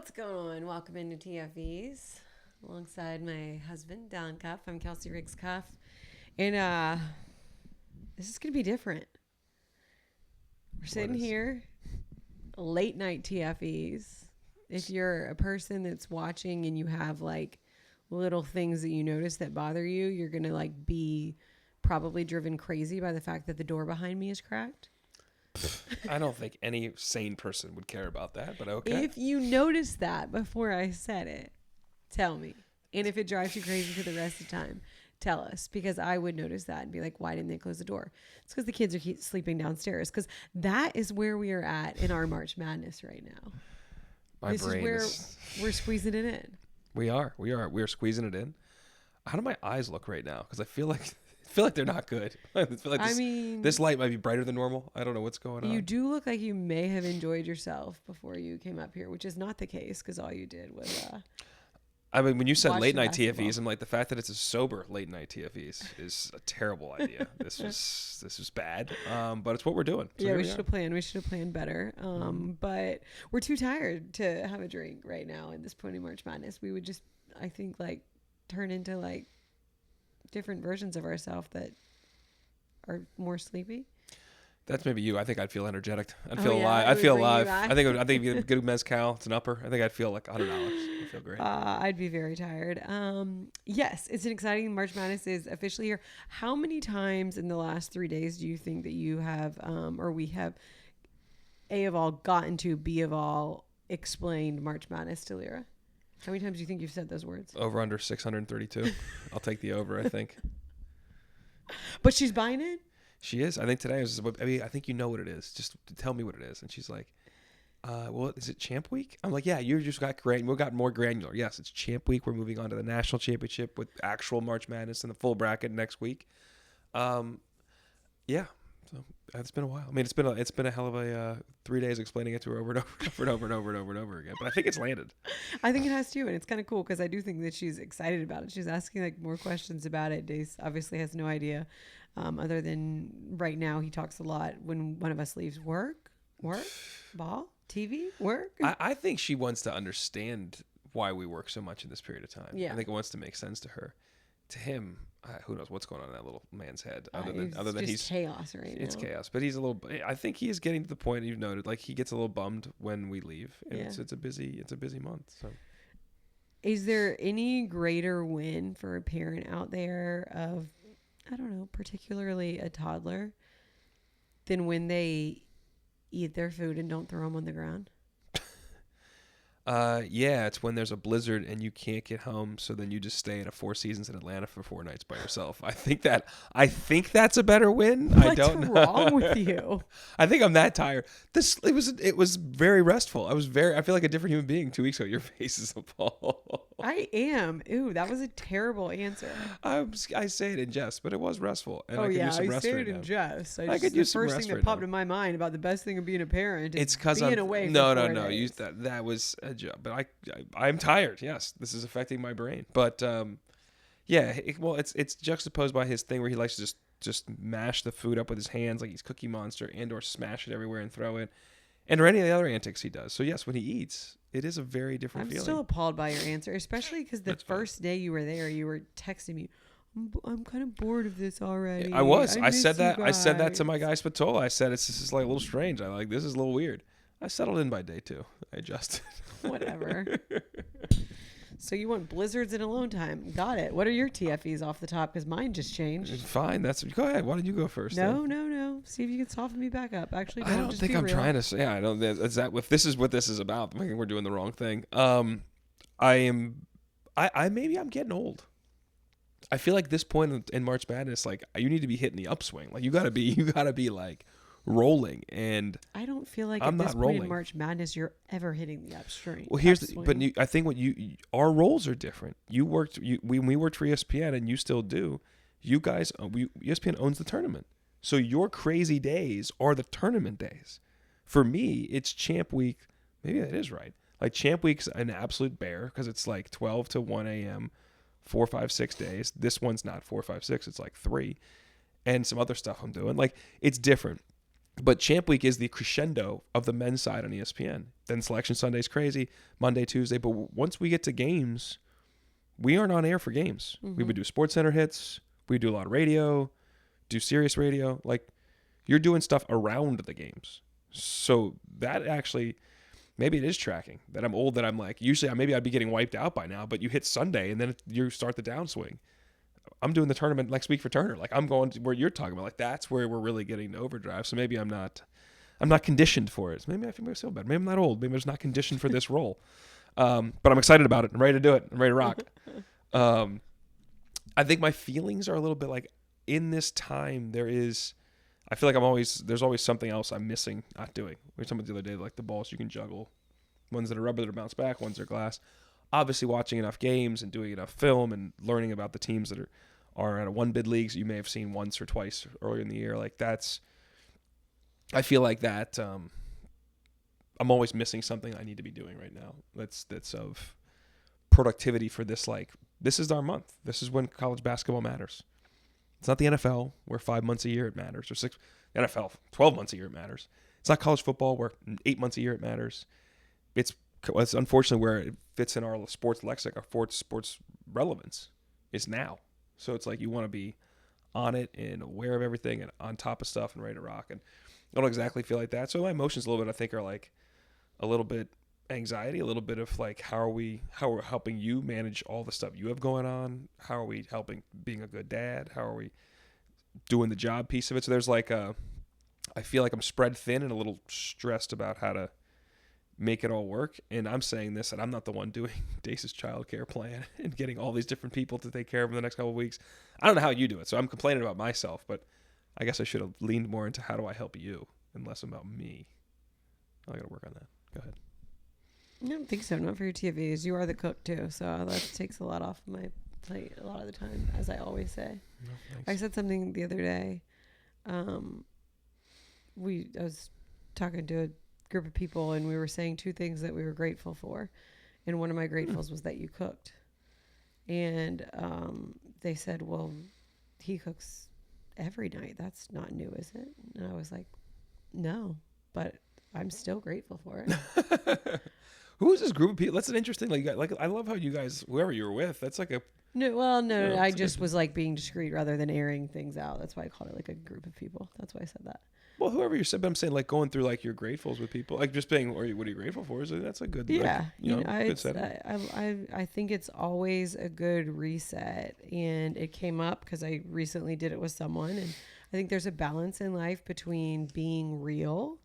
What's going on? Welcome into TFEs alongside my husband, Dalen Cuff. I'm Kelsey Riggs Cuff. And this is going to be different. We're sitting here, late night TFEs. If you're a person that's watching and you have like little things that you notice that bother you, you're going to like be probably driven crazy by the fact that the door behind me is cracked. I don't think any sane person would care about that, but okay. If you notice that before I said it, tell me. And if it drives you crazy for the rest of the time, tell us. Because I would notice that and be like, why didn't they close the door? It's because the kids are sleeping downstairs. Because that is where we are at in our March Madness right now. This is where we're squeezing it in. We are squeezing it in. How do my eyes look right now? Because I feel like they're not good. I feel like this light might be brighter than normal. I don't know what's going on. You do look like you may have enjoyed yourself before you came up here, which is not the case because all you did was. I mean, when you said late night TFEs, I'm like, the fact that it's a sober late night TFEs is a terrible idea. This was bad, but it's what we're doing. So yeah, we should have planned. We should have planned better. But we're too tired to have a drink right now at this point in March Madness. We would just, I think, like turn into like different versions of ourselves that are more sleepy. That's maybe you. I think I'd feel energetic. I'd feel alive. I'd feel alive. I think if you get a mezcal, it's an upper. I think I'd feel like $100. I'd feel great. I'd be very tired. Yes, it's an exciting March Madness is officially here. How many times in the last 3 days do you think that you have, or we have, A of all gotten to, B of all explained March Madness to Lyra? How many times do you think you've said those words? Over under 632. I'll take the over, I think. But she's buying it? She is. I think today I think you know what it is. Just tell me what it is. And she's like, well, is it Champ Week? I'm like, yeah, you just got we got more granular. Yes, it's Champ Week. We're moving on to the National Championship with actual March Madness and the full bracket next week. Yeah. So it's been a while. I mean, it's been a hell of a 3 days explaining it to her over and over again. But I think it's landed. I think it has too, and it's kind of cool because I do think that she's excited about it. She's asking like more questions about it. Dace obviously has no idea, other than right now he talks a lot when one of us leaves. Work, ball, TV, work. I think she wants to understand why we work so much in this period of time. Yeah. I think it wants to make sense to her. To him, who knows what's going on in that little man's head? Other than he's chaos right now. It's chaos, but he's a little. I think he is getting to the point you've noted. Like he gets a little bummed when we leave, and it's a busy month. So, is there any greater win for a parent out there of, I don't know, particularly a toddler, than when they eat their food and don't throw them on the ground? Yeah, it's when there's a blizzard and you can't get home, so then you just stay in a Four Seasons in Atlanta for 4 nights by yourself. I think that's a better win. What's I don't know. What's wrong with you? I think I'm that tired. It was very restful. I feel like a different human being 2 weeks ago. Your face is appalled. I am. Ooh, that was a terrible answer. I say it in jest, but it was restful. And I say it in jest. I could use the first thing that popped in my mind about the best thing of being a parent is being away. No. That was a joke. But I'm tired. Yes, this is affecting my brain. But it's juxtaposed by his thing where he likes to just mash the food up with his hands like he's Cookie Monster, and or smash it everywhere and throw it, and or any of the other antics he does. So yes, when he eats, it is a very different feeling. I'm still appalled by your answer, especially because the first day you were there, you were texting me, I'm kind of bored of this already. I was. I said that to my guy Spatola. I said this is like a little strange. This is a little weird. I settled in by day 2. I adjusted. Whatever. So you want blizzards and alone time. Got it. What are your TFEs off the top? Because mine just changed. Fine. Go ahead. Why don't you go first? No. See if you can soften me back up. Actually, I don't think I'm real. Trying to say. I don't. Is that if this is what this is about? I think we're doing the wrong thing. Maybe I'm getting old. I feel like this point in March Madness, like you need to be hitting the upswing. Like you gotta be like rolling, and I don't feel like at this point in March Madness you're ever hitting the upstream. Well, I think our roles are different. When we worked for ESPN, and you still do. You guys, ESPN owns the tournament, so your crazy days are the tournament days. For me, it's Champ Week. Maybe that is right. Like Champ Week's an absolute bear because it's like 12 to 1 a.m. 4, 5, 6 days. This one's not 4, 5, 6. It's like 3, and some other stuff I'm doing. Like it's different. But Champ Week is the crescendo of the men's side on ESPN. Then Selection Sunday's crazy, Monday, Tuesday. But once we get to games, we aren't on air for games. We would do Sports Center hits. We do a lot of radio, do Sirius radio. Like, you're doing stuff around the games. So that actually, maybe it is tracking. That I'm old, that I'm like, usually maybe I'd be getting wiped out by now, but you hit Sunday and then you start the downswing. I'm doing the tournament next week for Turner. Like, I'm going to where you're talking about. Like, that's where we're really getting to overdrive. So maybe I'm not conditioned for it. So maybe I feel bad. Maybe I'm not old. Maybe I'm just not conditioned for this role. But I'm excited about it. I'm ready to do it. I'm ready to rock. I think my feelings are a little bit like, in this time, I feel like there's always something else I'm missing, not doing. We were talking about the other day, like the balls you can juggle. Ones that are rubber that bounce back, ones that are glass. Obviously, watching enough games and doing enough film and learning about the teams that are at a one bid leagues you may have seen once or twice earlier in the year. Like, I feel like that I'm always missing something I need to be doing right now. That's of productivity for this. Like, this is our month. This is when college basketball matters. It's not the NFL where 5 months a year it matters, or NFL 12 months a year it matters. It's not college football where 8 months a year it matters. It's unfortunately where it fits in our sports lexicon, our sports relevance is now. So it's like you want to be on it and aware of everything and on top of stuff and ready to rock. And I don't exactly feel like that. So my emotions a little bit, I think, are like a little bit anxiety, a little bit of like, how we're helping you manage all the stuff you have going on. How are we helping being a good dad? How are we doing the job piece of it? So there's like I feel like I'm spread thin and a little stressed about how to make it all work. And I'm saying this, and I'm not the one doing Dace's childcare plan and getting all these different people to take care of him the next couple of weeks. I don't know how you do it. So I'm complaining about myself, but I guess I should have leaned more into how do I help you and less about me. I got to work on that. Go ahead. I don't think so. Not for your TFEs. You are the cook too, so that takes a lot off my plate a lot of the time, as I always say. No, I said something the other day. I was talking to a group of people, and we were saying two things that we were grateful for, and one of my gratefuls was that you cooked, and they said, "Well, he cooks every night. That's not new, is it?" And I was like, "No, but I'm still grateful for it." Who is this group of people? That's an interesting, like I love how you guys, whoever you were with, that's like a... No, I just was like being discreet rather than airing things out. That's why I called it like a group of people. That's why I said that. Well, whoever you said, but I'm saying like going through like your gratefuls with people, like just being, what are you grateful for? That's a good, yeah, good setting. I think it's always a good reset, and it came up because I recently did it with someone, and I think there's a balance in life between being real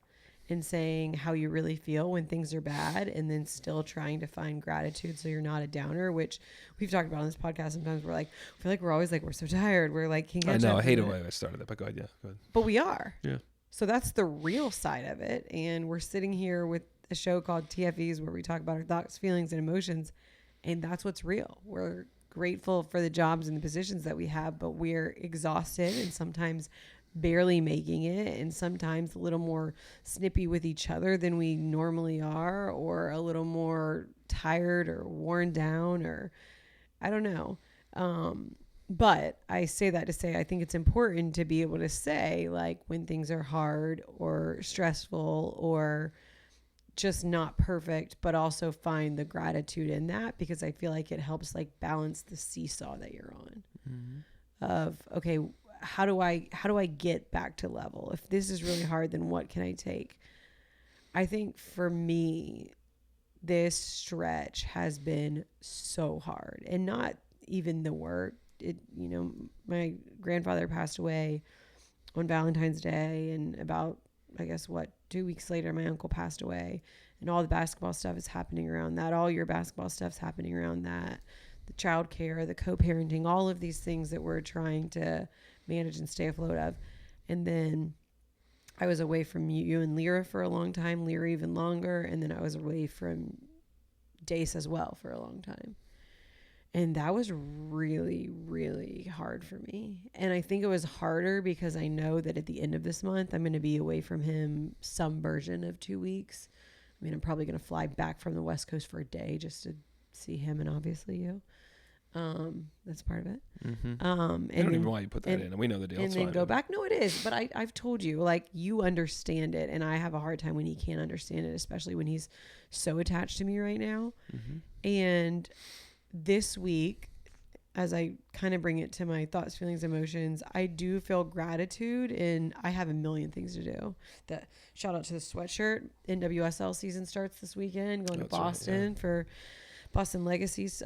and saying how you really feel when things are bad, and then still trying to find gratitude so you're not a downer, which we've talked about on this podcast. Sometimes we're like, I feel like we're always like, we're so tired. We're like, I know, I hate the way I started that, but go ahead. Yeah, go ahead. But we are. Yeah. So that's the real side of it. And we're sitting here with a show called TFEs where we talk about our thoughts, feelings, and emotions. And that's what's real. We're grateful for the jobs and the positions that we have, but we're exhausted and sometimes barely making it, and sometimes a little more snippy with each other than we normally are, or a little more tired or worn down, or I don't know. But I say that to say I think it's important to be able to say, like, when things are hard or stressful or just not perfect, but also find the gratitude in that, because I feel like it helps like balance the seesaw that you're on. Mm-hmm. Of, okay, how do I get back to level? If this is really hard, then what can I take? I think for me, this stretch has been so hard, and not even the work. My grandfather passed away on Valentine's Day, and about, 2 weeks later, my uncle passed away, and all the basketball stuff is happening around that. All your basketball stuff's happening around that. The child care, the co-parenting, all of these things that we're trying to manage and stay afloat of. And then I was away from you and Lyra for a long time, Lyra even longer. And then I was away from Dace as well for a long time. And that was really, really hard for me. And I think it was harder because I know that at the end of this month, I'm going to be away from him some version of 2 weeks. I mean, I'm probably going to fly back from the West Coast for a day just to see him and obviously you. That's part of it. Mm-hmm. And I don't then, even know why you put that in. We know the deal. and It's then fine. go back. No, it is. But I've told you, like, you understand it. And I have a hard time when he can't understand it, especially when he's so attached to me right now. Mm-hmm. And this week, as I kind of bring it to my thoughts, feelings, emotions, I do feel gratitude, and I have a million things to do. That shout out to the sweatshirt. NWSL season starts this weekend. Going to Boston for Boston Legacy's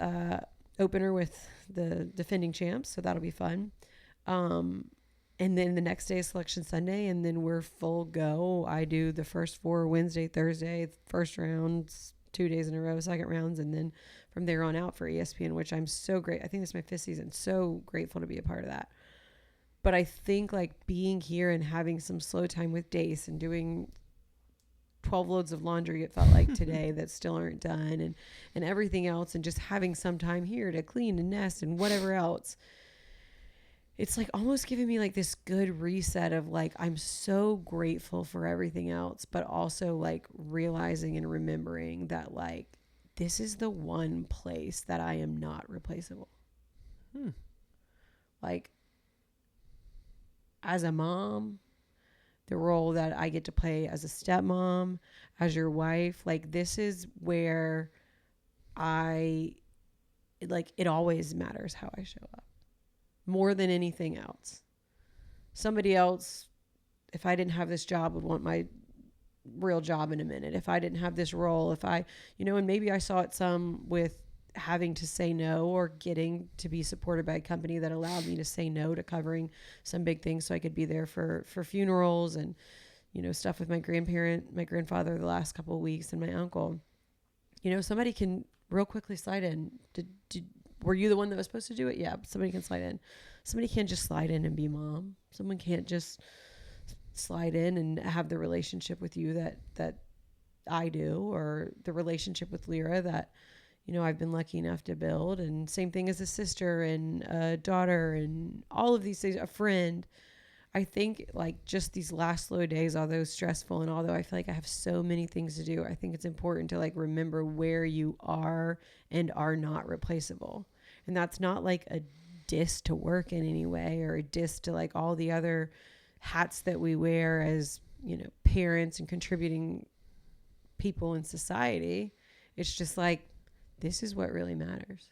opener with the defending champs, so that'll be fun. And then the next day is Selection Sunday, and then we're full go. I do the first 4 Wednesday, Thursday, first rounds, 2 days in a row, second rounds, and then from there on out for ESPN, which I'm so great. I think this is my 5th season. So grateful to be a part of that. But I think like being here and having some slow time with Dace and doing 12 loads of laundry, it felt like today, that still aren't done, and everything else, and just having some time here to clean and nest and whatever else. It's like almost giving me like this good reset of like, I'm so grateful for everything else, but also like realizing and remembering that like, this is the one place that I am not replaceable. Like, as a mom, the role that I get to play as a stepmom, as your wife, like this is where it always matters how I show up more than anything else. Somebody else, if I didn't have this job, would want my real job in a minute. If I didn't have this role, and maybe I saw it some with having to say no or getting to be supported by a company that allowed me to say no to covering some big things so I could be there for funerals and, stuff with my grandfather the last couple of weeks, and my uncle. Somebody can real quickly slide in. Were you the one that was supposed to do it? Yeah, somebody can slide in. Somebody can't just slide in and be mom. Someone can't just slide in and have the relationship with you that I do, or the relationship with Lyra that, I've been lucky enough to build. And same thing as a sister and a daughter and all of these things, a friend. I think like just these last slow days, although stressful and although I feel like I have so many things to do, I think it's important to like remember where you are and are not replaceable. And that's not like a diss to work in any way, or a diss to like all the other hats that we wear as, parents and contributing people in society. It's just like, this is what really matters.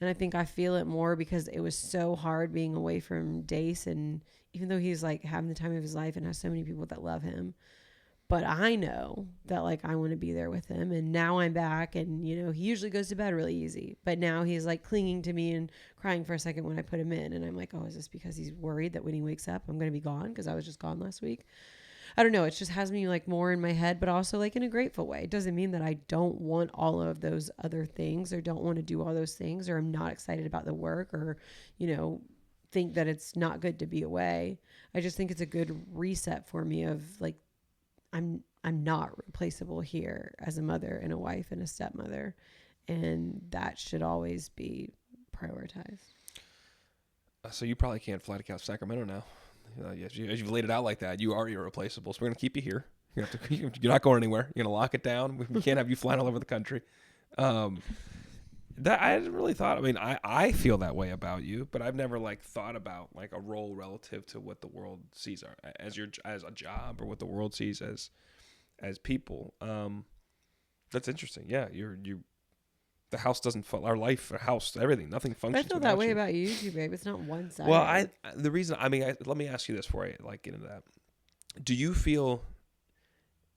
And I think I feel it more because it was so hard being away from Dace, and even though he's like having the time of his life and has so many people that love him, but I know that like I want to be there with him. And now I'm back, and he usually goes to bed really easy, but now he's like clinging to me and crying for a second when I put him in, and I'm like, oh, is this because he's worried that when he wakes up I'm going to be gone because I was just gone last week? I don't know. It just has me like more in my head, but also like in a grateful way. It doesn't mean that I don't want all of those other things, or don't want to do all those things, or I'm not excited about the work, or, think that it's not good to be away. I just think it's a good reset for me of like, I'm not replaceable here as a mother and a wife and a stepmother. And that should always be prioritized. So you probably can't fly to Sacramento now. As you've laid it out like that, you are irreplaceable. So we're going to keep you here. You're not going anywhere. You're going to lock it down. We can't have you flying all over the country. That I hadn't really thought. I mean, I feel that way about you, but I've never like thought about like a role relative to what the world sees as a job, or what the world sees as people. That's interesting. Yeah, the house doesn't fall. Our life, our house, everything, nothing functions. I feel that way about you too, babe. It's not one sided. Well, let me ask you this before I like get into that. Do you feel?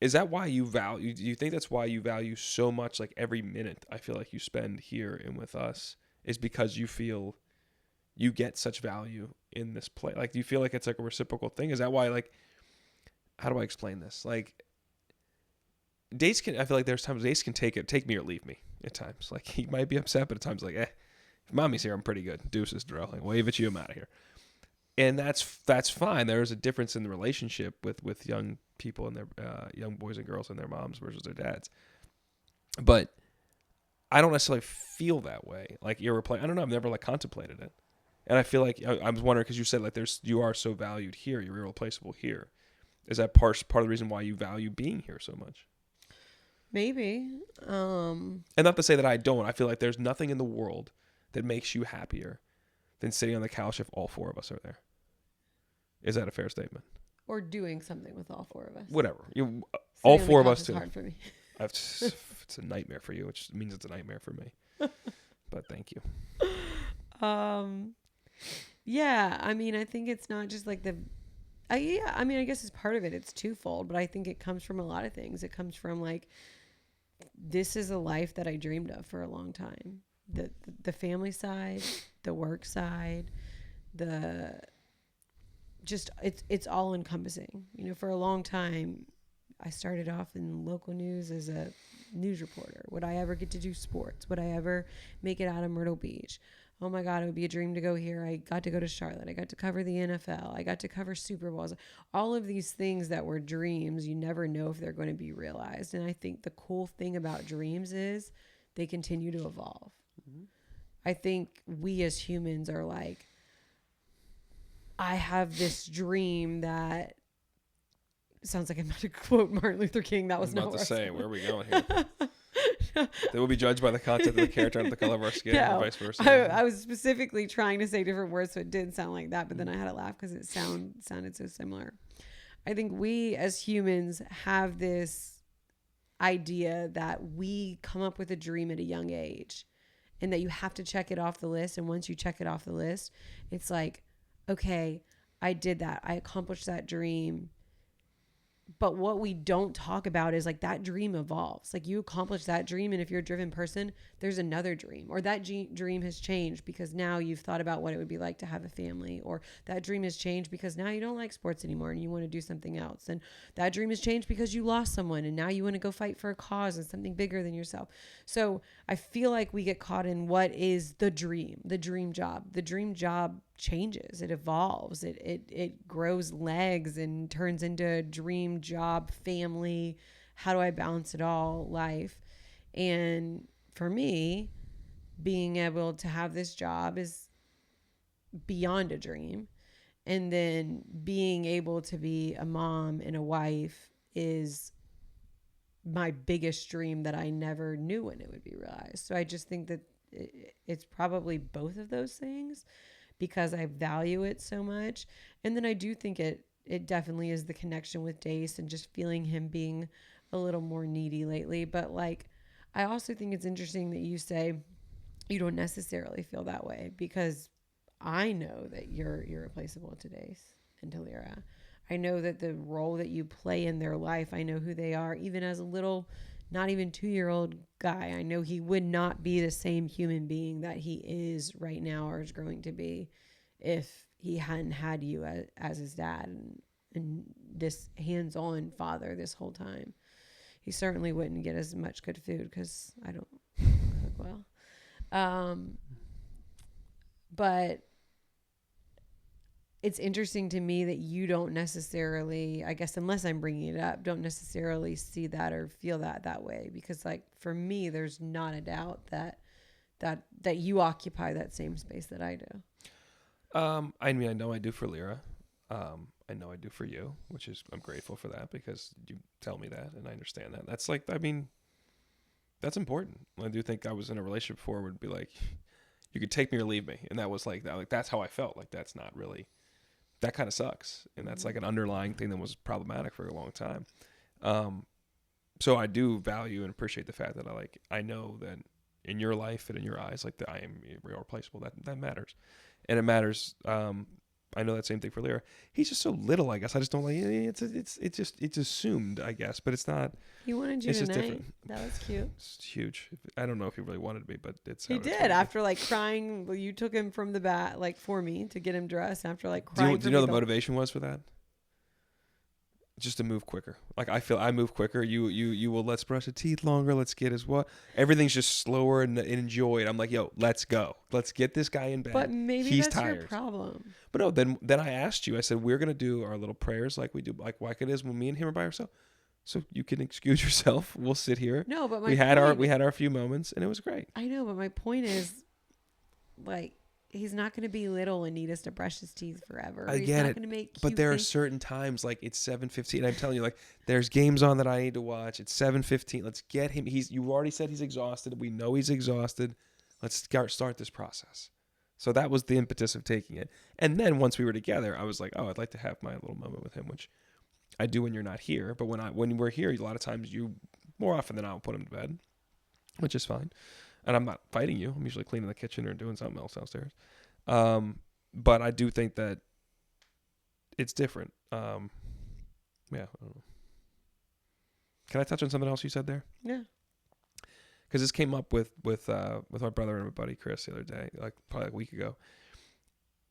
Is that why you value? Do you think that's why you value so much? Like every minute, I feel like you spend here and with us is because you feel you get such value in this play. Like, do you feel like it's like a reciprocal thing? Is that why? Like, how do I explain this? Like, Dace can. I feel like there's times Dace can take me or leave me. At times, like he might be upset, but at times, like, if mommy's here, I'm pretty good. Deuces, Darrell. Like, wave at you, I'm out of here. And that's fine. There's a difference in the relationship with young people and their young boys and girls and their moms versus their dads. But I don't necessarily feel that way. Like I don't know. I've never like contemplated it. And I feel like I was wondering, because you said like you are so valued here, you're irreplaceable here. Is that part of the reason why you value being here so much? Maybe. And not to say that I don't. I feel like there's nothing in the world that makes you happier than sitting on the couch if all 4 of us are there. Is that a fair statement? Or doing something with all 4 of us. Whatever. All All 4 of us is too. hard for me. It's a nightmare for you, which means it's a nightmare for me. But thank you. Yeah, I mean, I think it's not just like I guess it's part of it. It's twofold, but I think it comes from a lot of things. It comes from like, this is a life that I dreamed of for a long time. The family side, the work side, it's all encompassing. For a long time, I started off in local news as a news reporter. Would I ever get to do sports? Would I ever make it out of Myrtle Beach? Oh my God, it would be a dream to go here. I got to go to Charlotte. I got to cover the NFL. I got to cover Super Bowls. All of these things that were dreams, you never know if they're going to be realized. And I think the cool thing about dreams is they continue to evolve. Mm-hmm. I think we as humans are like, I have this dream that sounds like I'm about to quote Martin Luther King. That was not about to say, where are we going here? They will be judged by the content of the character, not the color of our skin, or vice versa. I was specifically trying to say different words, so it did sound like that, but then I had to laugh because it sounded so similar. I think we as humans have this idea that we come up with a dream at a young age and that you have to check it off the list. And once you check it off the list, it's like, okay, I did that. I accomplished that dream. But what we don't talk about is like that dream evolves. Like you accomplish that dream, and if you're a driven person, there's another dream, or that dream has changed because now you've thought about what it would be like to have a family, or that dream has changed because now you don't like sports anymore and you want to do something else, and that dream has changed because you lost someone and now you want to go fight for a cause and something bigger than yourself. So I feel like we get caught in what is the dream job. The dream job changes, it evolves, it grows legs and turns into a dream job, family, how do I balance it all, life. And for me, being able to have this job is beyond a dream, and then being able to be a mom and a wife is my biggest dream that I never knew when it would be realized. So I just think that it's probably both of those things, because I value it so much. And then I do think it definitely is the connection with Dace and just feeling him being a little more needy lately. But like, I also think it's interesting that you say you don't necessarily feel that way, because I know that you're irreplaceable to Dace and to Lyra. I know that the role that you play in their life, I know who they are, even as a little, not even 2-year-old guy. I know he would not be the same human being that he is right now or is growing to be if he hadn't had you as his dad and this hands-on father this whole time. He certainly wouldn't get as much good food because I don't cook well. But it's interesting to me that you don't necessarily, I guess, unless I'm bringing it up, don't necessarily see that or feel that way. Because like for me, there's not a doubt that you occupy that same space that I do. I mean, I know I do for Lyra. I know I do for you, which is, I'm grateful for that because you tell me that and I understand that. That's like, I mean, that's important. I do think I was in a relationship before would be like, you could take me or leave me. And that was like, that's how I felt. Like, that's not really, that kind of sucks. And that's like an underlying thing that was problematic for a long time. So I do value and appreciate the fact that I know that in your life and in your eyes, like that I am irreplaceable. That matters. And it matters. I know that same thing for Lyra. He's just so little, I guess. I just don't like it's assumed, I guess, but it's not. He wanted you tonight. Different. That was cute. It's huge. I don't know if he really wanted me, but it's. He did after like crying. Well, you took him from the bat, like for me to get him dressed after like crying. Do you know the motivation was for that? Just to move quicker. Like I feel I move quicker. You will, let's brush the teeth longer. Let's get his what? Everything's just slower and enjoy it. I'm like, yo, let's go. Let's get this guy in bed. But maybe he's that's tired. Your problem. But no, then I asked you. I said we're gonna do our little prayers like we do, like it is when me and him are by ourselves. So you can excuse yourself. We'll sit here. No, but we had our few moments and it was great. I know, but my point is, like, he's not going to be little and need us to brush his teeth forever. I get it. But there are certain times, like it's 7:15. I'm telling you, like there's games on that I need to watch. It's 7:15. Let's get him. You already said he's exhausted. We know he's exhausted. Let's start this process. So that was the impetus of taking it. And then once we were together, I was like, oh, I'd like to have my little moment with him, which I do when you're not here. But when we're here, a lot of times more often than not, I'll put him to bed, which is fine. And I'm not fighting you. I'm usually cleaning the kitchen or doing something else downstairs. But I do think that it's different. Yeah. I don't know. Can I touch on something else you said there? Yeah. Because this came up with my brother and my buddy Chris the other day, like probably a week ago.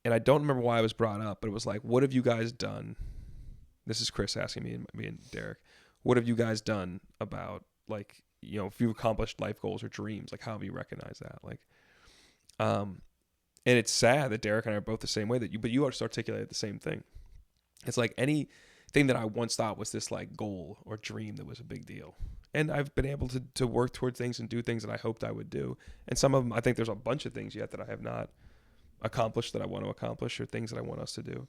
And I don't remember why it was brought up, but it was like, what have you guys done? This is Chris asking me and Derek. What have you guys done about, like, you know, if you've accomplished life goals or dreams, like how have you recognized that? Like, and it's sad that Derek and I are both the same way but you just articulated the same thing. It's like anything that I once thought was this like goal or dream that was a big deal. And I've been able to work toward things and do things that I hoped I would do. And some of them, I think there's a bunch of things yet that I have not accomplished that I want to accomplish, or things that I want us to do.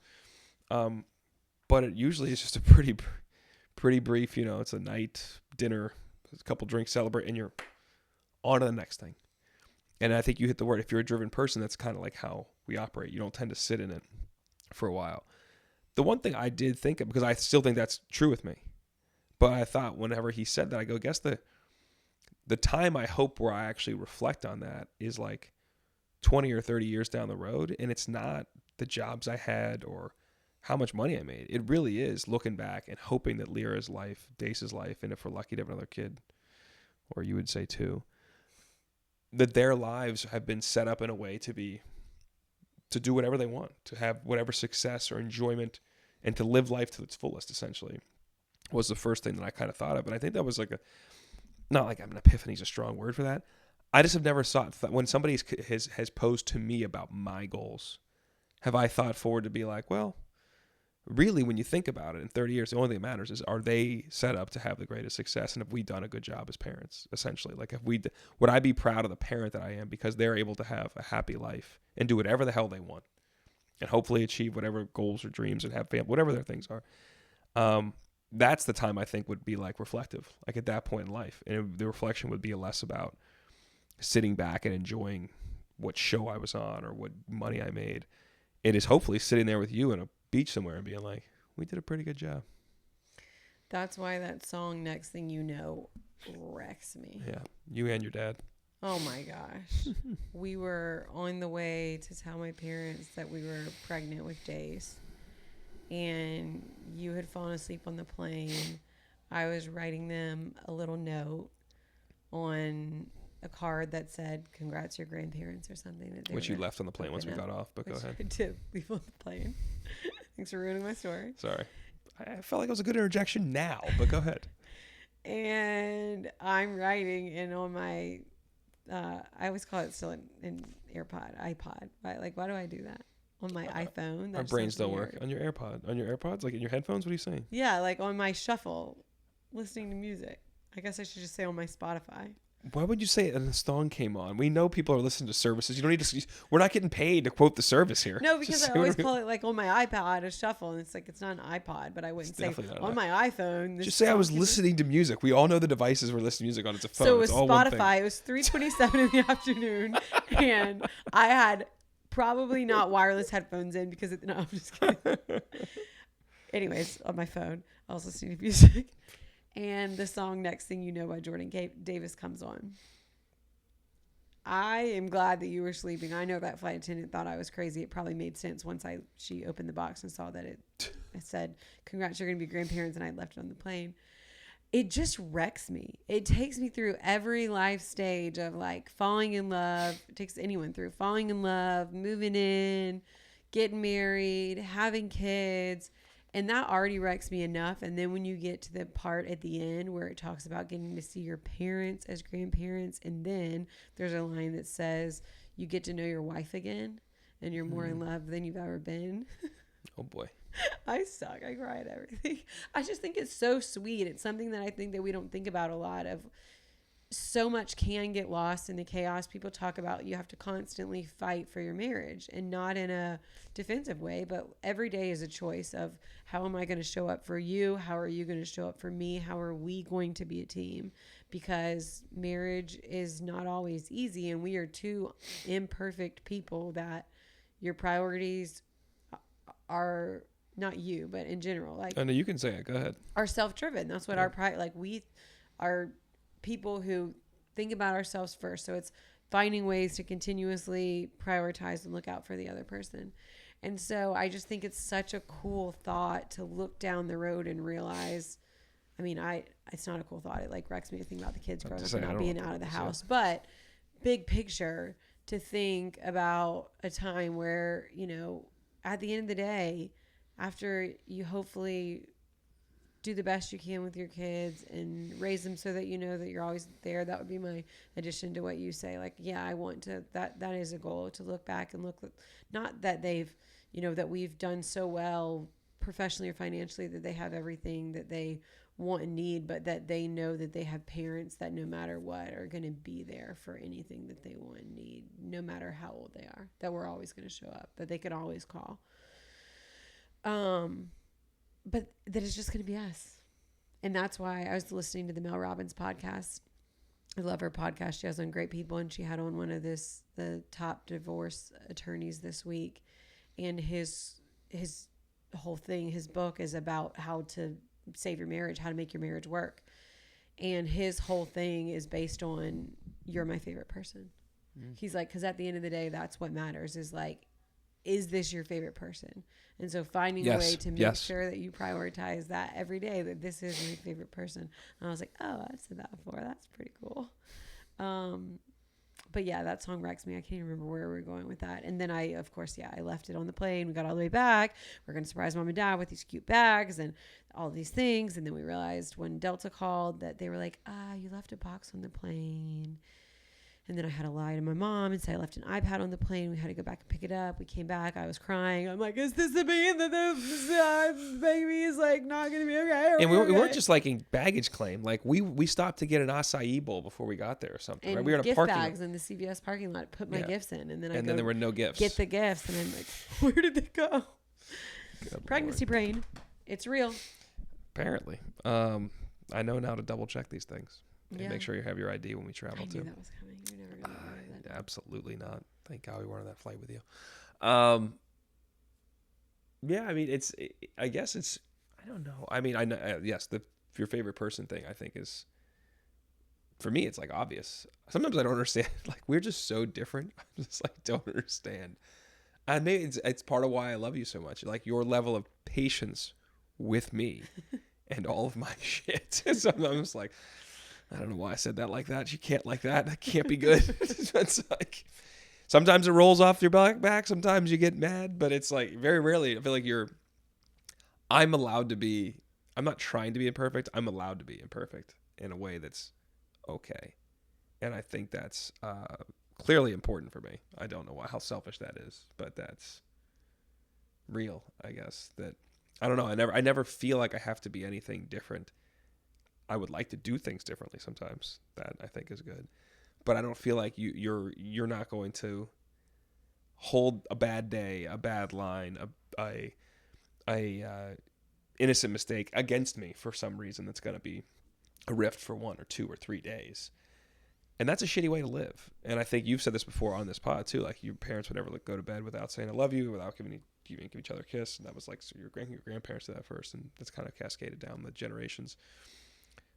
But it usually is just a pretty brief, you know, it's a night, dinner, a couple drinks, celebrate, and you're on to the next thing. And I think you hit the word. If you're a driven person, that's kind of like how we operate. You don't tend to sit in it for a while. The one thing I did think of, because I still think that's true with me, but I thought whenever he said that, I go, I guess the time I hope where I actually reflect on that is like 20 or 30 years down the road. And it's not the jobs I had or how much money I made. It really is looking back and hoping that Lyra's life, Dace's life, and if we're lucky to have another kid, or you would say two, that their lives have been set up in a way to do whatever they want, to have whatever success or enjoyment, and to live life to its fullest, essentially, was the first thing that I kind of thought of. And I think that was like not like an epiphany is a strong word for that. I just have never thought when somebody has posed to me about my goals, have I thought forward to be like, well, really, when you think about it, in 30 years, the only thing that matters is, are they set up to have the greatest success? And have we done a good job as parents, essentially? Like, would I be proud of the parent that I am because they're able to have a happy life and do whatever the hell they want and hopefully achieve whatever goals or dreams and have family, whatever their things are. That's the time I think would be like reflective, like at that point in life. And the reflection would be less about sitting back and enjoying what show I was on or what money I made. It is hopefully sitting there with you in a beach somewhere and being like, we did a pretty good job. That's why that song, Next Thing You Know, wrecks me. Yeah, you and your dad. Oh my gosh. We were on the way to tell my parents that we were pregnant with Dace, and you had fallen asleep on the plane. I was writing them a little note on a card that said, congrats your grandparents or something. Which you left on the plane once we got off, but go ahead. I did leave on the plane. Thanks for ruining my story. Sorry. I felt like it was a good interjection now, but go ahead. And I'm writing, and on my, I always call it still an iPod. Right? Like, why do I do that? On my iPhone. Our brains don't work. On your AirPods? Like in your headphones? What are you saying? Yeah, like on my shuffle, listening to music. I guess I should just say on my Spotify. Why would you say it and the song came on? We know people are listening to services. You don't need to. We're not getting paid to quote the service here. No, because I always call it like on my iPod a shuffle, and it's like it's not an iPod, but I wouldn't say on my iPhone. Just say I was listening to music. We all know the devices we're listening to music on. It's a phone. So it was Spotify. It was 3:27 in the afternoon, and I had probably not wireless headphones in because no, I'm just kidding. Anyways, on my phone, I was listening to music. And the song Next Thing You Know by Jordan Davis comes on. I am glad that you were sleeping. I know that flight attendant thought I was crazy. It probably made sense once she opened the box and saw that it said, congrats, you're going to be grandparents, and I left it on the plane. It just wrecks me. It takes me through every life stage of like falling in love. It takes anyone through falling in love, moving in, getting married, having kids. And that already wrecks me enough. And then when you get to the part at the end where it talks about getting to see your parents as grandparents, and then there's a line that says you get to know your wife again and you're more in love than you've ever been. Oh boy. I suck. I cry at everything. I just think it's so sweet. It's something that I think that we don't think about a lot of. So much can get lost in the chaos. People talk about you have to constantly fight for your marriage, and not in a defensive way, but every day is a choice of how am I going to show up for you? How are you going to show up for me? How are we going to be a team? because marriage is not always easy, and we are two imperfect people that your priorities are not you, but in general, like, I know you can say it. Go ahead. are self-driven. That's what Yeah. our pride, like, we are people who think about ourselves first. So it's finding ways to continuously prioritize and look out for the other person. And so I just think it's such a cool thought to look down the road and realize, I mean, it's not a cool thought. It like wrecks me to think about the kids growing up and not being out of the house, but big picture, to think about a time where, you know, at the end of the day, after you hopefully do the best you can with your kids and raise them so that you know that you're always there. That would be my addition to what you say. Like, yeah, I want to, that is a goal, to look back and look, not that they've, you know, that we've done so well professionally or financially that they have everything that they want and need, but that they know that they have parents that no matter what are going to be there for anything that they want and need, no matter how old they are, that we're always going to show up, that they could always call. But that it's just going to be us. And that's why I was listening to the Mel Robbins podcast. I love her podcast. She has on great people, and she had on one of the top divorce attorneys this week. And his whole thing, his book is about how to save your marriage, how to make your marriage work. And his whole thing is based on, you're my favorite person. Mm-hmm. He's like, because at the end of the day, that's what matters, is like, is this your favorite person? And so finding a way to make sure that you prioritize that every day, that this is my favorite person. And I was like, oh, I've said that before. That's pretty cool. But yeah, that song wrecks me. I can't even remember where we were going with that. And then I left it on the plane. We got all the way back. We're going to surprise mom and dad with these cute bags and all these things. And then we realized when Delta called that they were like, you left a box on the plane. And then I had to lie to my mom and say I left an iPad on the plane. We had to go back and pick it up. We came back. I was crying. I'm like, is this the mean that the baby is like not going to be okay? And we weren't just like in baggage claim. Like we stopped to get an acai bowl before we got there or something. And right? We were in a gift parking bags in the CVS parking lot. Put my gifts in, and then then there were no gifts. Get the gifts, and I'm like, where did they go? Good Pregnancy Lord. Brain, it's real. Apparently, I know now to double check these things. And make sure you have your ID when we travel too. I knew that was coming. You're never gonna do that. Absolutely not. Thank God we weren't on that flight with you. Yeah, I mean, I guess it's. I don't know. I mean, I know. Yes, your favorite person thing, I think, is. For me, it's like obvious. Sometimes I don't understand. Like, we're just so different. I just like don't understand. And maybe it's part of why I love you so much. Like your level of patience with me and all of my shit. Sometimes like. I don't know why I said that like that. You can't like that. That can't be good. It's like sometimes it rolls off your back. Sometimes you get mad, but it's like very rarely. I feel like I'm allowed to be. I'm not trying to be imperfect. I'm allowed to be imperfect in a way that's okay, and I think that's clearly important for me. I don't know how selfish that is, but that's real. I guess that I don't know. I never feel like I have to be anything different. I would like to do things differently sometimes. That I think is good, but I don't feel like you're not going to hold a bad day, a bad line, a innocent mistake against me for some reason. That's going to be a rift for 1 or 2 or 3 days, and that's a shitty way to live. And I think you've said this before on this pod too. Like your parents would never go to bed without saying I love you, without giving each other a kiss, and that was like so your grandparents did that first, and that's kind of cascaded down the generations.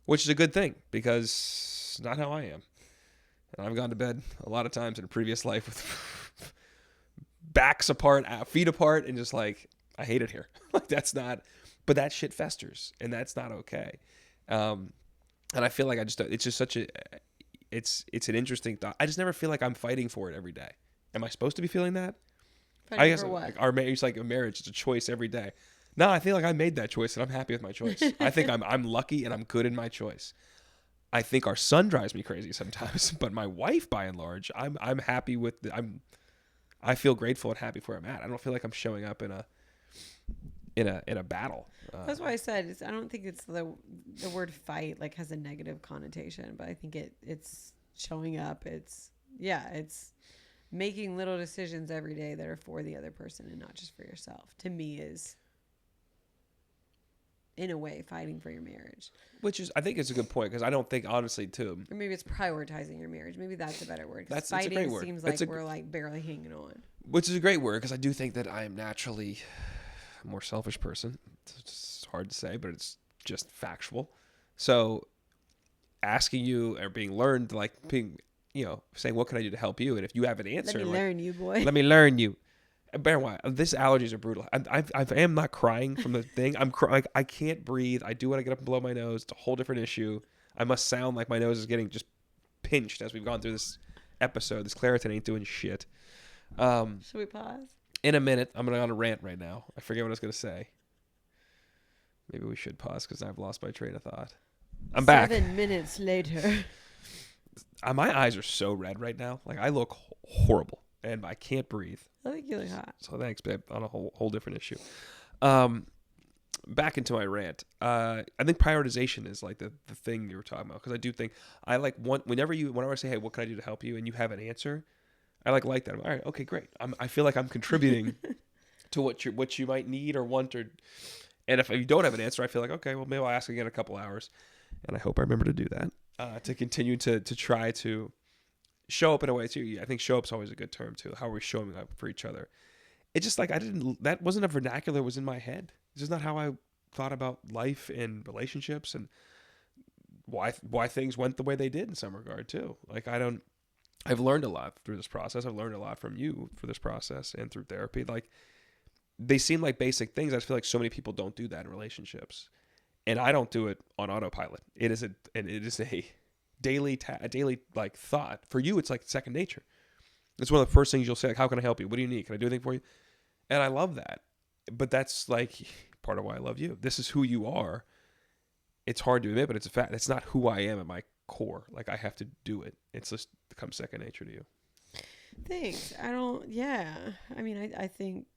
Which is a good thing, because it's not how I am. And I've gone to bed a lot of times in a previous life with backs apart, feet apart, and just like, I hate it here. Like that's not, but that shit festers, and that's not okay. And I feel like it's just such it's an interesting thought. I just never feel like I'm fighting for it every day. Am I supposed to be feeling that? Fighting I guess for what? Like our marriage, like a marriage, it's a choice every day. No, I feel like I made that choice and I'm happy with my choice. I think I'm lucky and I'm good in my choice. I think our son drives me crazy sometimes, but my wife, by and large, I'm happy with. I feel grateful and happy for where I'm at. I don't feel like I'm showing up in a battle. That's why I said I don't think it's the word fight like has a negative connotation, but I think it's showing up. It's making little decisions every day that are for the other person and not just for yourself. To me is. in a way, fighting for your marriage. Which is, I think it's a good point, because I don't think, honestly, too. Or maybe it's prioritizing your marriage. Maybe that's a better word. Because It's a fighting great word. seems like we're like barely hanging on. Which is a great word, because I do think that I am naturally a more selfish person. It's hard to say, but it's just factual. So asking you or being learned, like being, saying, what can I do to help you? And if you have an answer, let me learn you, boy. Let me learn you. Bear in mind, these allergies are brutal. I am not crying from the thing. I'm crying. I can't breathe. I do want to get up and blow my nose. It's a whole different issue. I must sound like my nose is getting just pinched as we've gone through this episode. This Claritin ain't doing shit. Should we pause? In a minute, I'm going to go on a rant right now. I forget what I was going to say. Maybe we should pause because I've lost my train of thought. I'm back. 7 minutes later. My eyes are so red right now. Like, I look horrible and I can't breathe. I think you look hot. So thanks, babe, on a whole different issue. Back into my rant. I think prioritization is like the thing you were talking about, because I do think I like whenever I say, hey, what can I do to help you, and you have an answer, I like that. I'm, all right, okay, great. I feel like I'm contributing to what you might need or want, and if you don't have an answer, I feel like, okay, well, maybe I'll ask again in a couple hours, and I hope I remember to do that, to continue to try to show up in a way too. I think show up's always a good term too. How are we showing up for each other? It's just like that wasn't a vernacular that was in my head. It's just not how I thought about life and relationships and why things went the way they did in some regard too. Like I've learned a lot through this process. I've learned a lot from you for this process and through therapy. Like they seem like basic things. I just feel like so many people don't do that in relationships, and I don't do it on autopilot. It is a daily like thought. For you, it's like second nature. It's one of the first things you'll say, like, how can I help you? What do you need? Can I do anything for you? And I love that. But that's like part of why I love you. This is who you are. It's hard to admit, but it's a fact. It's not who I am at my core. Like, I have to do it. It's just become second nature to you. Thanks. I mean, I think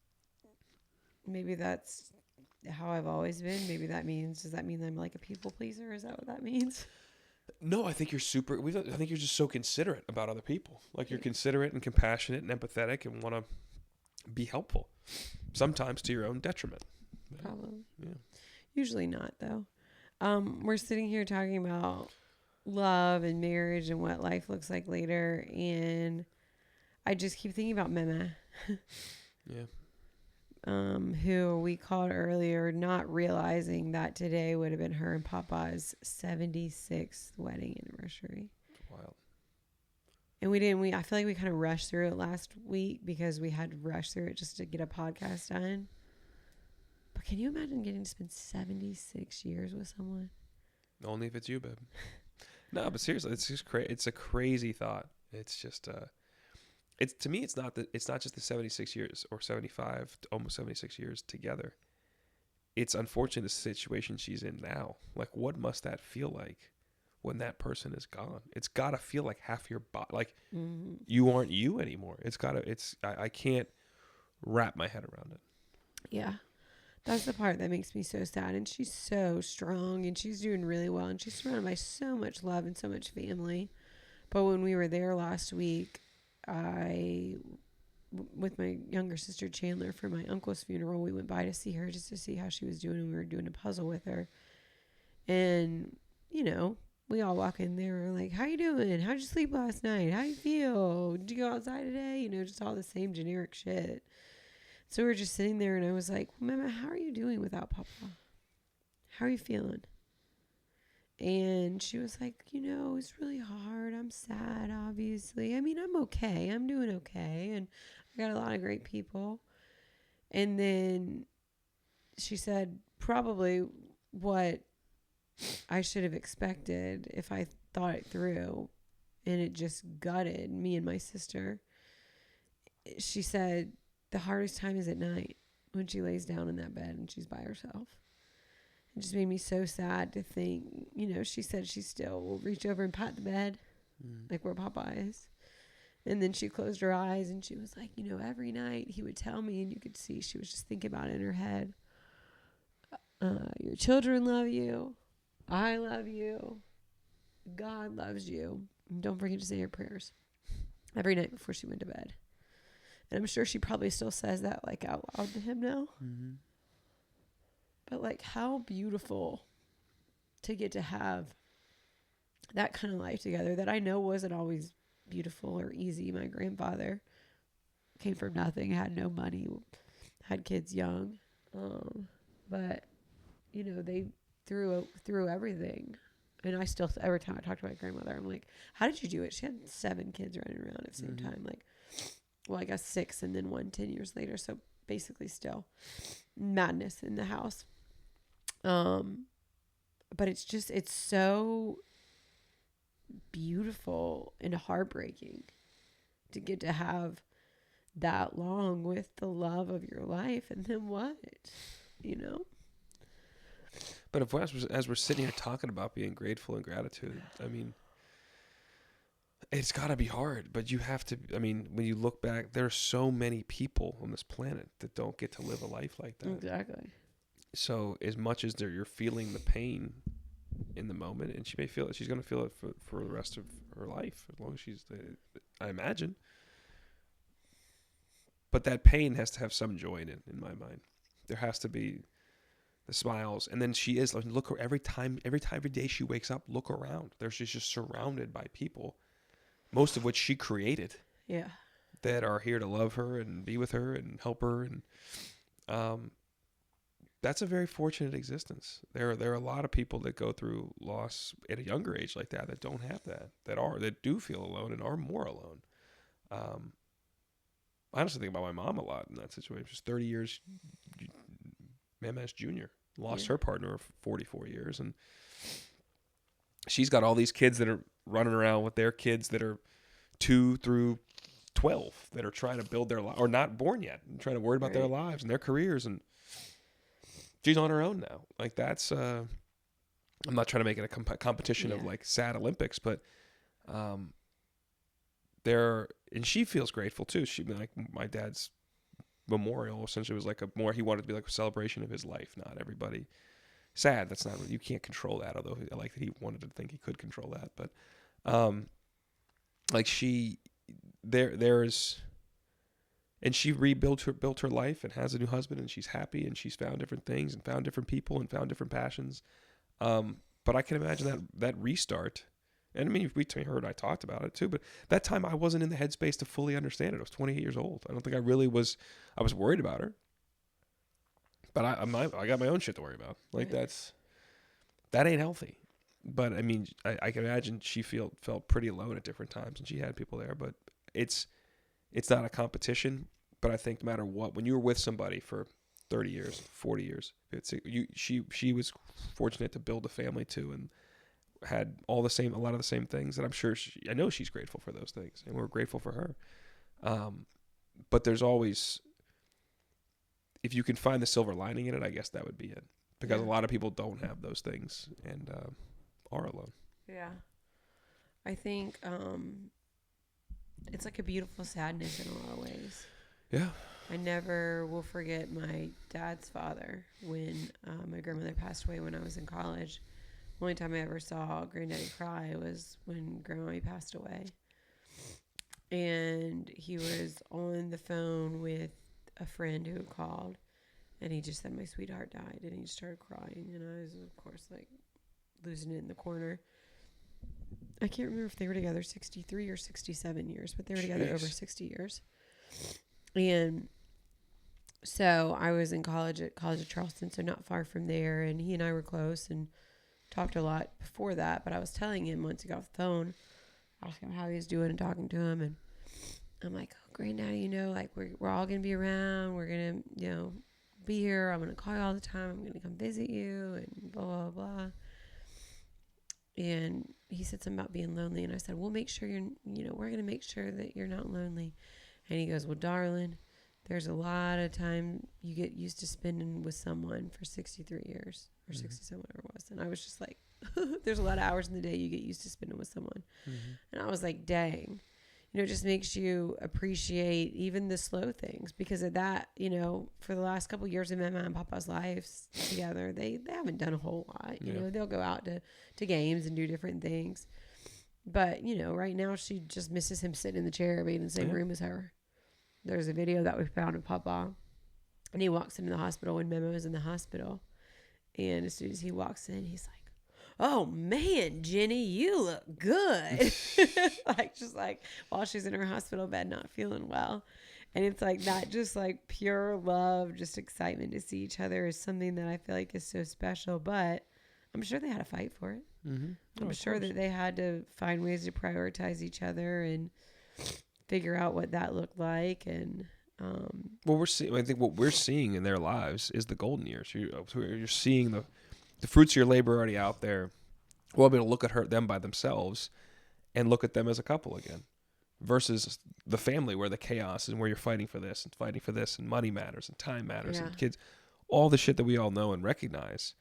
maybe that's how I've always been. Maybe does that mean I'm like a people pleaser? Is that what that means? No, I think you're I think you're just so considerate about other people. Like, you're considerate and compassionate and empathetic and want to be helpful. Sometimes to your own detriment. Probably. Yeah. Usually not, though. We're sitting here talking about love and marriage and what life looks like later, and I just keep thinking about Meme. Yeah. Who we called earlier, not realizing that today would have been her and Papa's 76th wedding anniversary. Wild. And I feel like we kind of rushed through it last week because we had to rush through it just to get a podcast done. But can you imagine getting to spend 76 years with someone? Only if it's you, babe. No, but seriously, it's just it's a crazy thought. It's just to me, it's not just the 76 years or 75, almost 76 years together. It's unfortunate the situation she's in now. Like, what must that feel like when that person is gone? It's got to feel like half your body, like you aren't you anymore. I can't wrap my head around it. Yeah. That's the part that makes me so sad. And she's so strong and she's doing really well. And she's surrounded by so much love and so much family. But when we were there last week, with my younger sister Chandler for my uncle's funeral, we went by to see her just to see how she was doing, and we were doing a puzzle with her. And we all walk in there, we're like, how you doing? How'd you sleep last night? How you feel? Did you go outside today? Just all the same generic shit. So we were just sitting there, and I was like, well, Mama, how are you doing without Papa? How are you feeling? And she was like, it's really hard. I'm sad, obviously. I mean, I'm okay. I'm doing okay. And I got a lot of great people. And then she said probably what I should have expected if I thought it through. And it just gutted me and my sister. She said the hardest time is at night when she lays down in that bed and she's by herself. It just made me so sad to think, she said she still will reach over and pat the bed, like where Papa is. And then she closed her eyes and she was like, every night he would tell me, and you could see she was just thinking about it in her head. Your children love you. I love you. God loves you. And don't forget to say your prayers every night before she went to bed. And I'm sure she probably still says that like out loud to him now. Mm-hmm. But like, how beautiful to get to have that kind of life together that I know wasn't always beautiful or easy. My grandfather came from nothing, had no money, had kids young. But you know, they threw everything. And I still, every time I talk to my grandmother, I'm like, how did you do it? She had 7 kids running around at the same time. Like, well, I guess 6 and then 1 10 years later. So basically still madness in the house. But it's so beautiful and heartbreaking to get to have that long with the love of your life. And then what, you know? But as we're sitting here talking about being grateful and gratitude, I mean, it's got to be hard, but you have to, I mean, when you look back, there are so many people on this planet that don't get to live a life like that. Exactly. So as much as you're feeling the pain in the moment, and she may feel it, she's going to feel it for the rest of her life, as long as she's, I imagine. But that pain has to have some joy in it, in my mind. There has to be the smiles, and then she is, look, every day she wakes up, look around. She's just surrounded by people, most of which she created. Yeah. That are here to love her and be with her and help her, and that's a very fortunate existence. There are a lot of people that go through loss at a younger age like that don't have that do feel alone and are more alone. I honestly think about my mom a lot in that situation. She's 30 years. MS Jr. lost her partner of 44 years, and she's got all these kids that are running around with their kids that are 2 through 12 that are trying to build their life, or not born yet, and trying to worry about their lives and their careers, and she's on her own now. Like, that's I'm not trying to make it a competition of like sad Olympics, but and she feels grateful too. She, like, my dad's memorial essentially was like he wanted to be like a celebration of his life, not everybody. Sad, that's not, you can't control that, although I like that he wanted to think he could control that. But like, there's and she built her life and has a new husband, and she's happy, and she's found different things and found different people and found different passions. But I can imagine that restart. And I mean, I talked about it too, but that time I wasn't in the headspace to fully understand it. I was 28 years old. I don't think I really was. I was worried about her, but I got my own shit to worry about. Like, that ain't healthy. But I mean, I can imagine she felt pretty alone at different times, and she had people there. But it's not a competition. But I think no matter what, when you're with somebody for 30 years, 40 years, she was fortunate to build a family too, and had a lot of the same things, and I'm sure I know she's grateful for those things, and we're grateful for her. But there's always, if you can find the silver lining in it, I guess that would be it, because a lot of people don't have those things and are alone. Yeah. I think it's like a beautiful sadness in a lot of ways. Yeah. I never will forget my dad's father when my grandmother passed away when I was in college. The only time I ever saw Granddaddy cry was when Grandma passed away. And he was on the phone with a friend who had called, and he just said, "My sweetheart died," and he just started crying, and I was, of course, like, losing it in the corner. I can't remember if they were together 63 or 67 years, but they were together over 60 years. And so I was in college at College of Charleston, so not far from there, and he and I were close and talked a lot before that. But I was telling him once he got off the phone, asking him how he was doing and talking to him, and I'm like, "Oh, Granddaddy, you know, like, we're all gonna be around. We're gonna, you know, be here. I'm gonna call you all the time. I'm gonna come visit you," and blah blah blah. And he said something about being lonely, and I said, "We'll make sure we're gonna make sure that you're not lonely." And he goes, "Well, darling, there's a lot of time you get used to spending with someone for 63 years or 67, whatever it was." And I was just like, there's a lot of hours in the day you get used to spending with someone. And I was like, dang, it just makes you appreciate even the slow things, because of that, for the last couple of years in my mom and papa's lives together, they haven't done a whole lot. They'll go out to games and do different things. But, right now she just misses him sitting in the chair, being in the same room as her. There's a video that we found of Papa, and he walks into the hospital when Memo is in the hospital, And as soon as he walks in, he's like, "Oh man, Jenny, you look good." Like, just like while she's in her hospital bed, not feeling well. And it's like that, just like pure love, just excitement to see each other is something that I feel like is so special. But I'm sure they had to fight for it. Mm-hmm. I'm sure that they had to find ways to prioritize each other and figure out what that looked like. And well, I think what we're seeing in their lives is the golden years. You're seeing the fruits of your labor already out there. We'll be able to look at them by themselves and look at them as a couple again, versus the family where the chaos is, where you're fighting for this and money matters and time matters and kids, all the shit that we all know and recognize.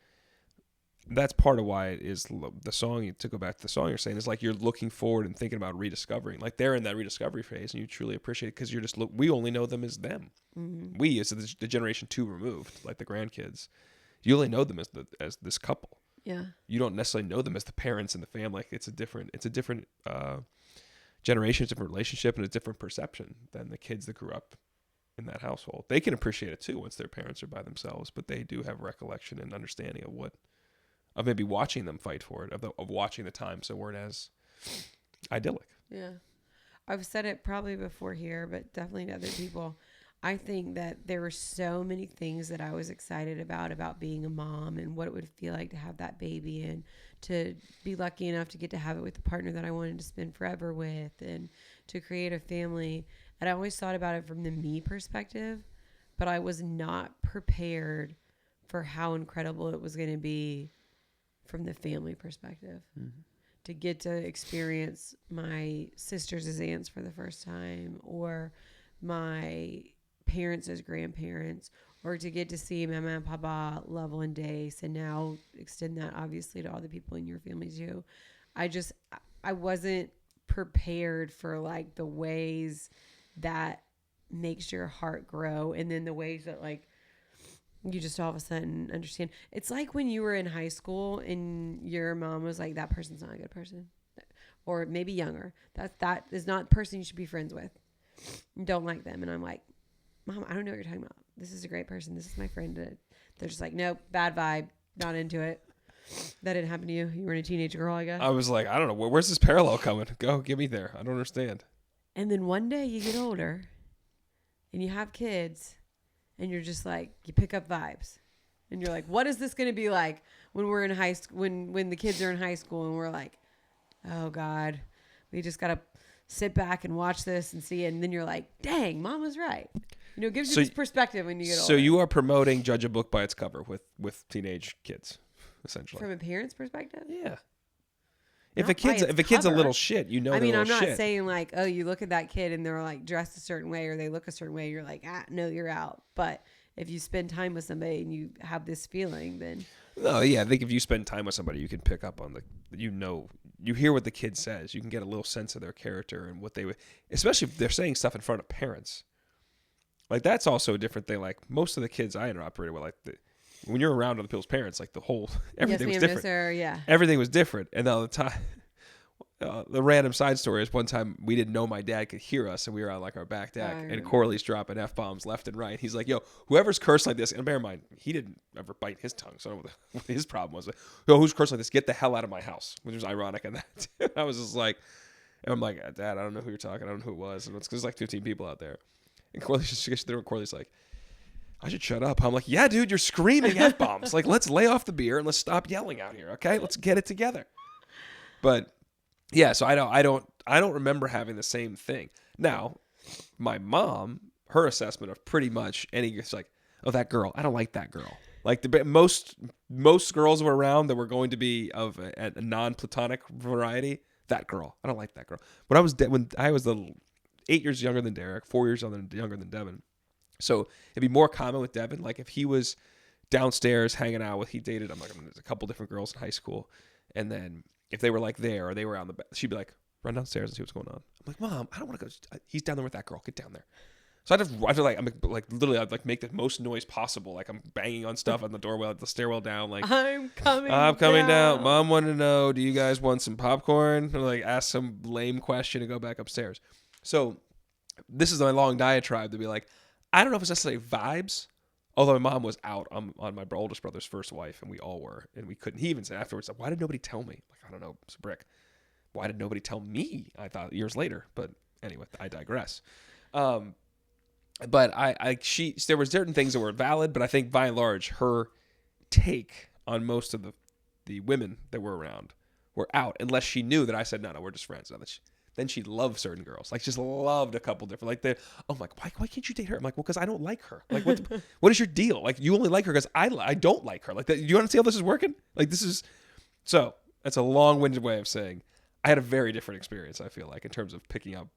That's part of why it is the song. To go back to the song you're saying, is like you're looking forward and thinking about rediscovering. Like they're in that rediscovery phase, and you truly appreciate it because you're just we only know them as them. Mm-hmm. We, as the generation 2 removed, like the grandkids, you only know them as this couple. Yeah. You don't necessarily know them as the parents and the family. Like it's a different generation, it's a different relationship, and a different perception than the kids that grew up in that household. They can appreciate it too once their parents are by themselves, but they do have recollection and understanding of maybe watching them fight for it, of watching the time so weren't as idyllic. Yeah. I've said it probably before here, but definitely to other people. I think that there were so many things that I was excited about being a mom and what it would feel like to have that baby and to be lucky enough to get to have it with the partner that I wanted to spend forever with and to create a family. And I always thought about it from the me perspective, but I was not prepared for how incredible it was going to be from the family perspective. Mm-hmm. To get to experience my sisters as aunts for the first time, or my parents as grandparents, or to get to see Mama and Papa, Lovell and Dace, and now extend that obviously to all the people in your family too. I wasn't prepared for like the ways that makes your heart grow, and then the ways that like you just all of a sudden understand. It's like when you were in high school and your mom was like, that person's not a good person. Or maybe younger. That is not the person you should be friends with. You don't like them. And I'm like, Mom, I don't know what you're talking about. This is a great person. This is my friend. They're just like, nope, bad vibe. Not into it. That didn't happen to you. You were a teenage girl, I guess. I was like, I don't know. Where's this parallel coming? Go, get me there. I don't understand. And then one day you get older and you have kids. And you're just like, you pick up vibes. And you're like, what is this going to be like when we're in high school, when the kids are in high school and we're like, oh God, we just got to sit back and watch this and see it. And then you're like, dang, Mom was right. It gives you this perspective when you get older. So you are promoting judge a book by its cover with teenage kids, essentially. From a parent's perspective? Yeah. If a kid's a little shit, I mean, I'm not saying like, oh, you look at that kid and they're like dressed a certain way or they look a certain way. You're like, no, you're out. But if you spend time with somebody and you have this feeling, then. No, yeah. I think if you spend time with somebody, you can pick up on you hear what the kid says. You can get a little sense of their character and what they would, especially if they're saying stuff in front of parents. Like that's also a different thing. Like most of the kids I interacted with, like when you're around other people's parents, like everything was different. Yeah. Everything was different. And all the time, the random side story is one time we didn't know my dad could hear us and we were on like our back deck and Corley's dropping F-bombs left and right. He's like, yo, whoever's cursed like this, and bear in mind, he didn't ever bite his tongue. So I don't know what his problem was. But, yo, who's cursed like this? Get the hell out of my house, which was ironic. And that I was just like, and I'm like, Dad, I don't know who you're talking. I don't know who it was. And it's because there's like 15 people out there. And Corley's like, I should shut up. I'm like, yeah, dude, you're screaming F-bombs. Like, let's lay off the beer and let's stop yelling out here, okay? Let's get it together. But yeah, so I don't remember having the same thing. Now, my mom, her assessment of pretty much it's like, oh, that girl, I don't like that girl. Like most girls were around that were going to be of a non-platonic variety. That girl, I don't like that girl. When I was 8 years younger than Derek, 4 years younger than Devin. So it'd be more common with Devin. Like if he was downstairs hanging out he dated, there's a couple different girls in high school. And then if they were like there or they were on the back, she'd be like, run downstairs and see what's going on. I'm like, Mom, I don't want to go. He's down there with that girl. Get down there. So I feel like I'd like make the most noise possible. Like I'm banging on stuff on the doorway, the stairwell down. Like I'm coming down. Mom wanted to know, do you guys want some popcorn? Or like ask some lame question and go back upstairs. So this is my long diatribe to be like, I don't know if it's necessarily vibes Although my mom was out on my oldest brother's first wife, and we all were, and we couldn't. He even said afterwards, like, "Why did nobody tell me?" Like, I don't know, it's a brick. Why did nobody tell me? I thought years later, but anyway, I digress. But there were certain things that were valid, but I think by and large, her take on most of the women that were around were out, unless she knew that I said, no, we're just friends. Then she loved certain girls, like just loved a couple different, like I'm like, why can't you date her? I'm like, well, because I don't like her. Like, what is your deal? Like, you only like her because I don't like her. Like, do you want to see how this is working? Like, so that's a long-winded way of saying I had a very different experience, I feel like, in terms of picking up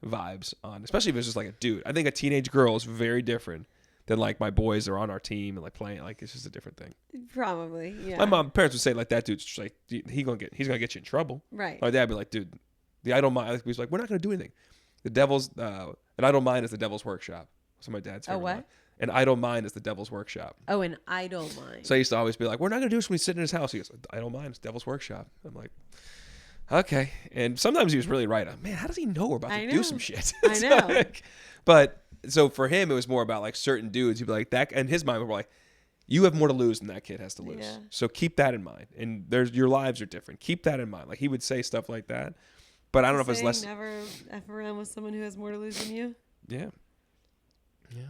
vibes on, especially if it's just like a dude. I think a teenage girl is very different than like my boys are on our team and like playing. Like, it's just a different thing. Probably, yeah. My parents would say like, that dude's just like, he's gonna get you in trouble. Right. My dad would be like, dude, the I don't mind. He's like, we're not gonna do anything. The devil's an idle mind is the devil's workshop. So my dad's favorite line. An idle mind is the devil's workshop. Oh, an idle mind. So I used to always be like, we're not gonna do this when we sit in his house. He goes, idle mind is devil's workshop. I'm like, okay. And sometimes he was really right. Man, how does he know we're about to do some shit? I know. But so for him, it was more about like certain dudes. He'd be like that, and his mind would be like, you have more to lose than that kid has to lose. Yeah. So keep that in mind. And your lives are different. Keep that in mind. Like, he would say stuff like that. But I don't know if it's less. Never F around with someone who has more to lose than you. Yeah. Yeah.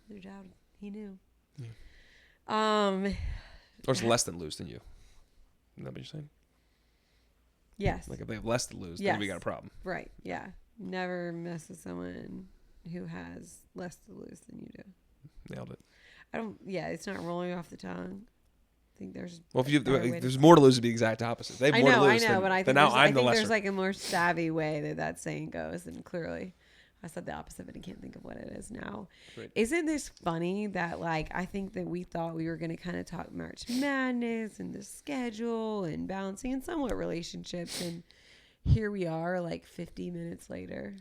No doubt he knew. Yeah. Or it's less than lose than you. Isn't that what you're saying? Yes. Like, if they have less to lose, then we got a problem. Right. Yeah. Never mess with someone who has less to lose than you do. Nailed it. It's not rolling off the tongue. I think there's there's more to lose, to be the exact opposite. They have more to lose. I know, but I think there's like a more savvy way that saying goes, and clearly I said the opposite, but I can't think of what it is now. Right. Isn't this funny that, like, I think that we thought we were going to kind of talk March Madness and the schedule and balancing and somewhat relationships, and here we are like 50 minutes later.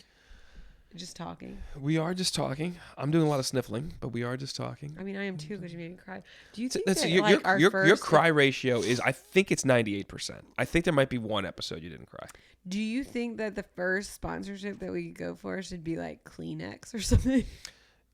Just talking. We are just talking. I'm doing a lot of sniffling, but we are just talking. I mean, I am too, because you made me cry. Do you think your cry ratio is? I think it's 98%. I think there might be one episode you didn't cry. Do you think that the first sponsorship that we go for should be like Kleenex or something?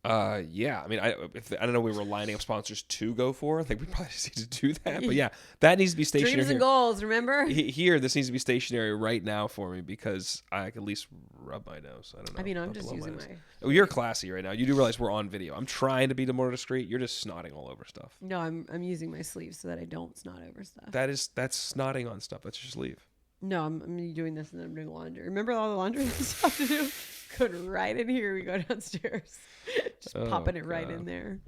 Yeah. I mean, I don't know. We were lining up sponsors to go for. I think we probably just need to do that. But yeah, that needs to be stationary. Dreams and goals. Remember? Here, this needs to be stationary right now for me, because I can at least rub my nose. I don't know. I mean, I'm just using my. Oh, you're classy right now. You do realize we're on video. I'm trying to be more discreet. You're just snotting all over stuff. No, I'm using my sleeves so that I don't snot over stuff. That's snotting on stuff. That's just leave. No, I'm doing this and then I'm doing laundry. Remember all the laundry stuff to do? Going right in here. We go downstairs. Just popping it right in there.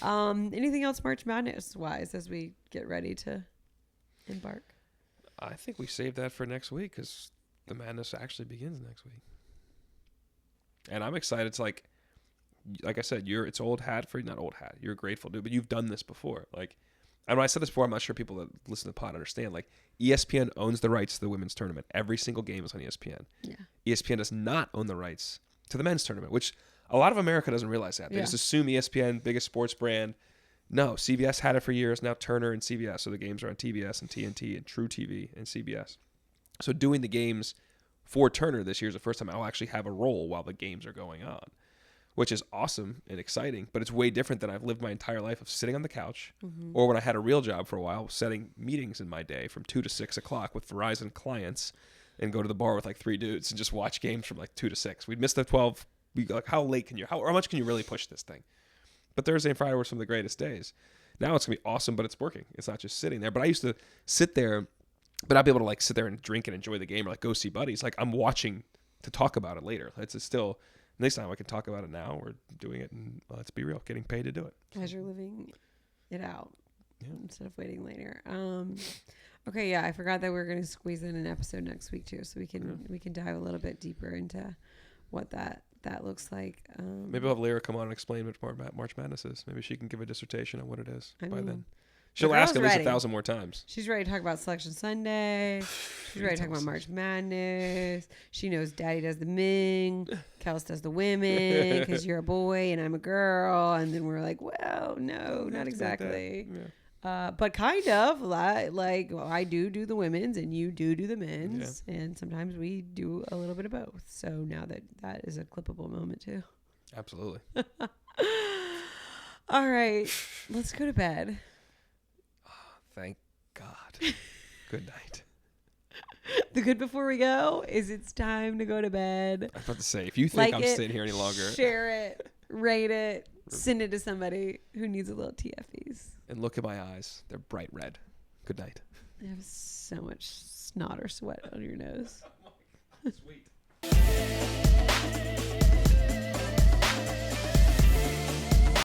Anything else March Madness wise as we get ready to embark? I think we saved that for next week, because the madness actually begins next week. And I'm excited. It's like I said, it's old hat for you. Not old hat. You're a grateful dude, but you've done this before. Like, and when I said this before, I'm not sure people that listen to the pod understand. Like, ESPN owns the rights to the women's tournament. Every single game is on ESPN. Yeah. ESPN does not own the rights to the men's tournament, which a lot of America doesn't realize that. They just assume ESPN, biggest sports brand. No, CBS had it for years. Now Turner and CBS. So the games are on TBS and TNT and True TV and CBS. So doing the games for Turner this year is the first time I'll actually have a role while the games are going on, which is awesome and exciting, but it's way different than I've lived my entire life of sitting on the couch, or when I had a real job for a while, setting meetings in my day from 2 to 6 o'clock with Verizon clients, and go to the bar with like 3 dudes and just watch games from like 2 to 6. We'd miss the 12. We like, how much can you really push this thing? But Thursday and Friday were some of the greatest days. Now it's gonna be awesome, but it's working. It's not just sitting there. But I used to sit there, but I'd be able to like sit there and drink and enjoy the game, or like go see buddies. Like, I'm watching to talk about it later. It's still. Next time I can talk about it now. We're doing it, and let's be real, getting paid to do it. As you're living it out instead of waiting later. Okay, yeah, I forgot that we were going to squeeze in an episode next week too, so we can dive a little bit deeper into what that looks like. Maybe I'll have Lyra come on and explain what March Madness is. Maybe she can give a dissertation on what it is by then. She'll ask at least 1,000 more times. She's ready to talk about Selection Sunday. She's ready to talk about March Madness. She knows Daddy does the Ming. Kels does the women, because you're a boy and I'm a girl. And then we're like, well, no, not exactly. But kind of like I do the women's and you do the men's. Yeah. And sometimes we do a little bit of both. So now that is a clippable moment too. Absolutely. All right. Let's go to bed. Thank God. Good night. The good before we go is it's time to go to bed. I was about to say, if you think I'm it, sitting here any longer. Share it. Rate it. Send it to somebody who needs a little TFEs. And look at my eyes. They're bright red. Good night. You have so much snot or sweat on your nose. Sweet.